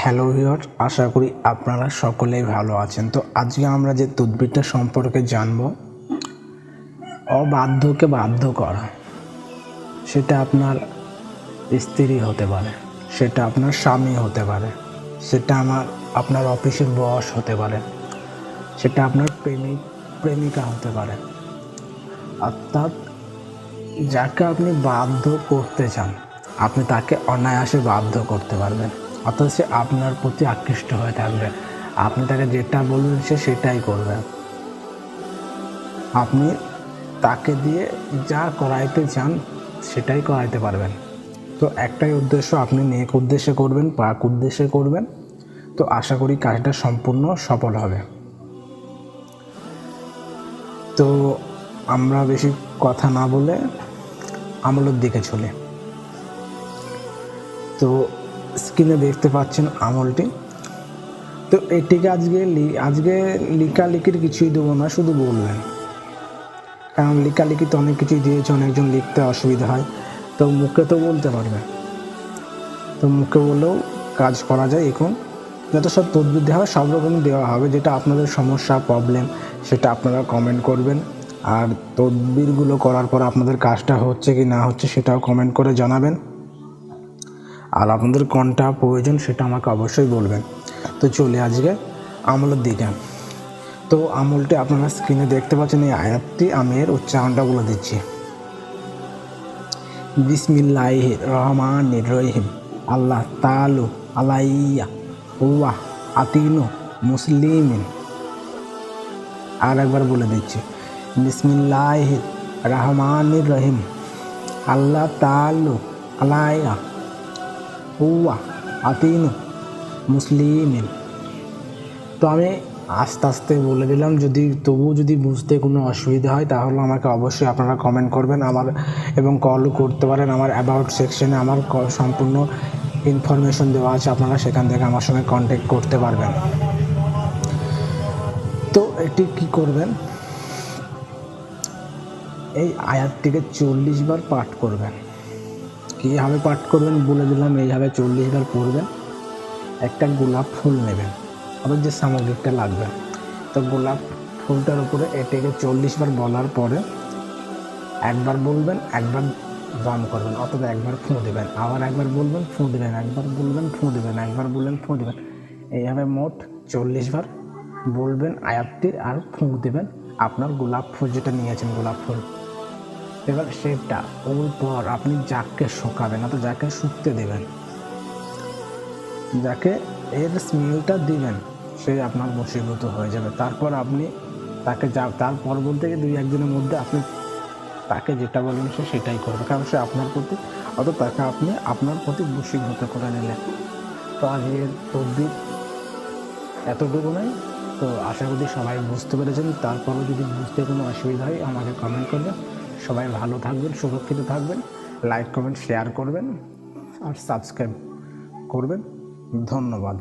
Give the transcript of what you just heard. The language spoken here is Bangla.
হ্যালো ভিউয়ার, আশা করি আপনারা সকলেই ভালো আছেন। তো আজকে আমরা যে তদবিরটা সম্পর্কে জানব, অবাধ্যকে বাধ্য করা। সেটা আপনার স্ত্রী হতে পারে, সেটা আপনার স্বামী হতে পারে, সেটা আপনার অফিসের বস হতে পারে, সেটা আপনার প্রেমিকা হতে পারে। অর্থাৎ যাকে আপনি বাধ্য করতে চান, আপনি তাকে অনায়াসে বাধ্য করতে পারবেন। অর্থাৎ সে আপনার প্রতি আকৃষ্ট হয়ে থাকবে। আপনি তাকে যেটা বলবেন সে সেটাই করবে। আপনি তাকে দিয়ে যা করাইতে চান সেটাই করাইতে পারবেন। তো একটাই উদ্দেশ্য, আপনি নেক উদ্দেশ্যে করবেন, পাক উদ্দেশ্যে করবেন। তো আশা করি কাজটা সম্পূর্ণ সফল হবে। তো আমরা বেশি কথা না বলে আমলের দিকে চলে। তো স্ক্রিনে দেখতে পাচ্ছেন আমলটি। তো এটিকে আজকে লেখালেখির কিছুই দেবো না, শুধু বলবেন। কারণ লেখালেখিতে অনেক কিছুই দিয়েছে, অনেকজন লিখতে অসুবিধা হয়। তো মুখে তো বলতে পারবে, তো মুখে বললেও কাজ করা যায়। এখন যত সব তদবির দেওয়া হয় সব রকমই দেওয়া হবে। যেটা আপনাদের সমস্যা প্রবলেম সেটা আপনারা কমেন্ট করবেন। আর তদবিরগুলো করার পর আপনাদের কাজটা হচ্ছে কি না হচ্ছে সেটাও কমেন্ট করে জানাবেন। আর আপনাদের কোনটা প্রয়োজন সেটা আমাকে অবশ্যই বলবেন। তো চলে আজকে আমলের দিকে। তো আমলটি আপনারা স্ক্রিনে দেখতে পাচ্ছেন। এই আয়াতটি আমি এর উচ্চারণটা বলে দিচ্ছি। বিসমিল্লাহির রহমানির রহিম। আল্লাহ তাআলু আলাইয়া ওয়া আতিনু মুসলিমিন। আর একবার বলে দিচ্ছি, বিসমিল্লাহির রহমানির রহিম। আল্লাহ তাআলু আলাইয়া ওয়া আতিনু মুসলিমিন। তো আমি আস্তে আস্তে বলে দিলাম। তবুও যদি বুঝতে কোনো অসুবিধা হয় তাহলে আমাকে অবশ্যই আপনারা কমেন্ট করবেন এবং কলও করতে পারেন। আমার অ্যাবাউট সেকশনে আমার সম্পূর্ণ ইনফরমেশন দেওয়া আছে, আপনারা সেখান থেকে আমার সঙ্গে কন্ট্যাক্ট করতে পারবেন। তো এটি কি করবেন, এই আয়াতটিকে 40 বার পাঠ করবেন। কীভাবে পাঠ করবেন বলে দিলাম, এইভাবে 40 বার পড়বেন। একটা গোলাপ ফুল নেবেন, আবার যে সামগ্রিকটা লাগবে। তো গোলাপ ফুলটার উপরে এটাকে 40 বার বলার পরে একবার বলবেন, একবার দম করবেন, অথবা একবার ফুঁ দেবেন, আবার একবার বলবেন, ফুঁ দেবেন, একবার বলবেন, ফুঁ দেবেন, একবার বলবেন, ফুঁ দেবেন। এইভাবে মোট 40 বার বলবেন আয়াতটি, আর ফুঁ দেবেন আপনার গোলাপ ফুল যেটা নিয়েছেন, গোলাপ ফুল। এবার সেটা ওর পর আপনি যাকে শোকাবেন, অথবা যাকে শুকতে দেবেন, যাকে এর স্মেলটা দিবেন, সে আপনার বশীভূত হয়ে যাবে। তারপর আপনি তাকে তারপর বলতে গিয়ে 2-1 দিনের মধ্যে আপনি তাকে যেটা বলবেন সে সেটাই করবে, কারণ সে আপনার প্রতি, অথবা তাকে আপনি আপনার প্রতি বশীভূত করে নিলেন। তো আজকের তদবির এতটুকু নয়। তো আশা করি সবাই বুঝতে পেরেছেন। তারপরও যদি বুঝতে কোনো অসুবিধা হয় আমাকে কমেন্ট করবেন। সবাই ভালো থাকবেন, সুরক্ষিত থাকবেন। লাইক কমেন্ট শেয়ার করবেন আর সাবস্ক্রাইব করবেন। ধন্যবাদ।